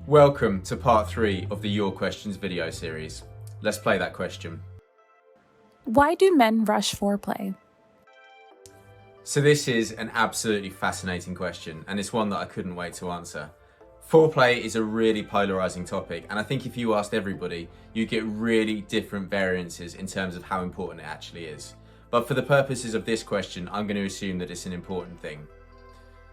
Welcome to part 3 of the Your Questions video series. Let's play that question. Why do men rush foreplay? So this is an absolutely fascinating question, and it's one that I couldn't wait to answer. Foreplay is a really polarizing topic, and I think if you asked everybody, you get really different variances in terms of how important it actually is. But for the purposes of this question, I'm going to assume that it's an important thing.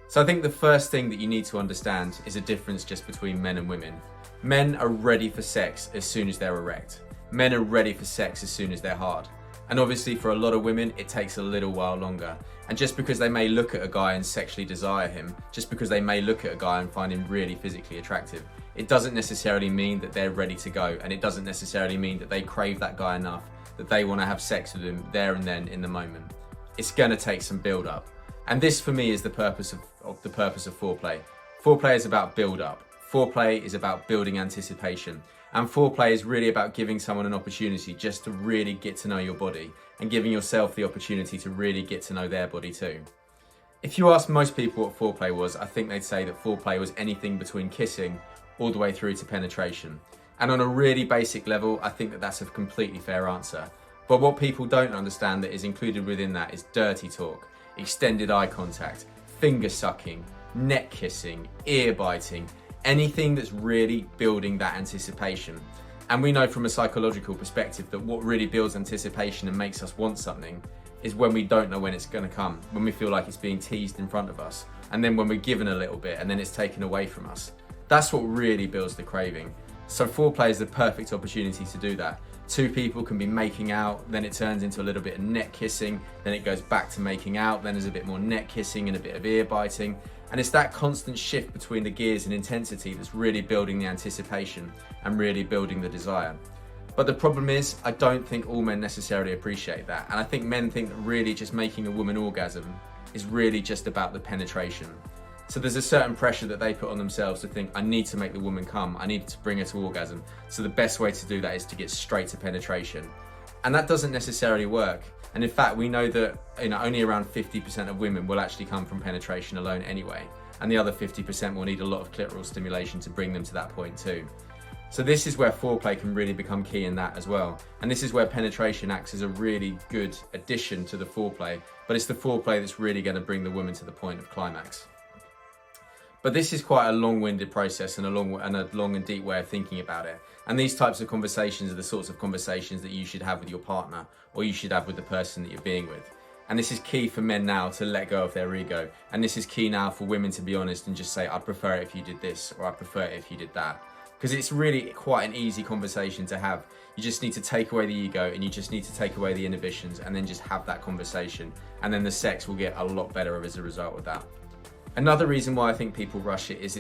So I think the first thing that you need to understand is a difference just between men and women. Men are ready for sex as soon as they're erect. Men are ready for sex as soon as they're hard. And obviously for a lot of women, it takes a little while longer. And just because they may look at a guy and sexually desire him, just because they may look at a guy and find him really physically attractive, it doesn't necessarily mean that they're ready to go. And it doesn't necessarily mean that they crave that guy enough that they want to have sex with him there and then in the moment. It's going to take some build up. And this for me is the purpose of foreplay. Foreplay is about build up. Foreplay is about building anticipation. And foreplay is really about giving someone an opportunity just to really get to know your body and giving yourself the opportunity to really get to know their body too. If you ask most people what foreplay was, I think they'd say that foreplay was anything between kissing all the way through to penetration. And on a really basic level, I think that that's a completely fair answer. But what people don't understand that is included within that is dirty talk, extended eye contact, finger sucking, neck kissing, ear biting, anything that's really building that anticipation. And we know from a psychological perspective that what really builds anticipation and makes us want something is when we don't know when it's going to come, when we feel like it's being teased in front of us, and then when we're given a little bit and then it's taken away from us. That's what really builds the craving. So foreplay is the perfect opportunity to do that. Two people can be making out, then it turns into a little bit of neck kissing, then it goes back to making out, then there's a bit more neck kissing and a bit of ear biting. And it's that constant shift between the gears and intensity that's really building the anticipation and really building the desire. But the problem is, I don't think all men necessarily appreciate that. And I think men think that really just making a woman orgasm is really just about the penetration. So there's a certain pressure that they put on themselves to think, I need to make the woman come, I need to bring her to orgasm. So the best way to do that is to get straight to penetration. And that doesn't necessarily work. And in fact, we know that only around 50% of women will actually come from penetration alone anyway. And the other 50% will need a lot of clitoral stimulation to bring them to that point too. So this is where foreplay can really become key in that as well. And this is where penetration acts as a really good addition to the foreplay, but it's the foreplay that's really going to bring the woman to the point of climax. But this is quite a long-winded process and a long and deep way of thinking about it. And these types of conversations are the sorts of conversations that you should have with your partner or you should have with the person that you're being with. And this is key for men now to let go of their ego. And this is key now for women to be honest and just say, I'd prefer it if you did this, or I'd prefer it if you did that. Because it's really quite an easy conversation to have. You just need to take away the ego and you just need to take away the inhibitions and then just have that conversation. And then the sex will get a lot better as a result of that. Another reason why I think people rush it is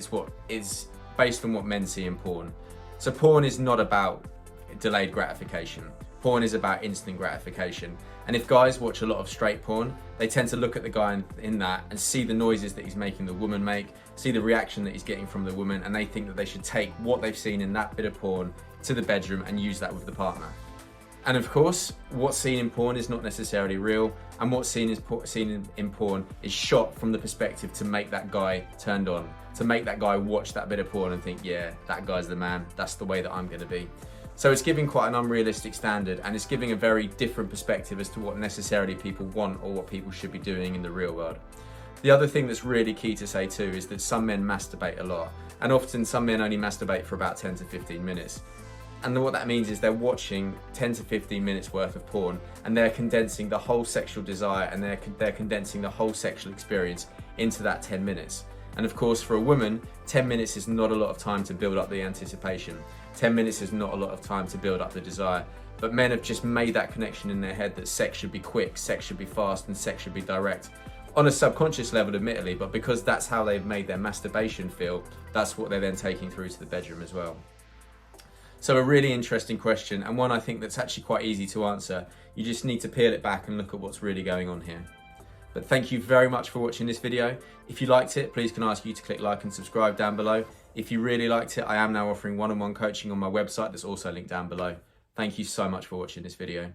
it's based on what men see in porn. So porn is not about delayed gratification. Porn is about instant gratification. And if guys watch a lot of straight porn, they tend to look at the guy in that and see the noises that he's making the woman make, see the reaction that he's getting from the woman, and they think that they should take what they've seen in that bit of porn to the bedroom and use that with the partner. And of course, what's seen in porn is not necessarily real, and what's seen in porn is shot from the perspective to make that guy turned on, to make that guy watch that bit of porn and think, yeah, that guy's the man, that's the way that I'm going to be. So it's giving quite an unrealistic standard, and it's giving a very different perspective as to what necessarily people want or what people should be doing in the real world. The other thing that's really key to say too is that some men masturbate a lot, and often some men only masturbate for about 10 to 15 minutes. And what that means is they're watching 10 to 15 minutes worth of porn and they're condensing the whole sexual desire and they're condensing the whole sexual experience into that 10 minutes. And of course, for a woman, 10 minutes is not a lot of time to build up the anticipation. 10 minutes is not a lot of time to build up the desire. But men have just made that connection in their head that sex should be quick, sex should be fast, and sex should be direct. On a subconscious level, admittedly, but because that's how they've made their masturbation feel, that's what they're then taking through to the bedroom as well. So a really interesting question, and one I think that's actually quite easy to answer. You just need to peel it back and look at what's really going on here. But thank you very much for watching this video. If you liked it, please can I ask you to click like and subscribe down below. If you really liked it, I am now offering one-on-one coaching on my website that's also linked down below. Thank you so much for watching this video.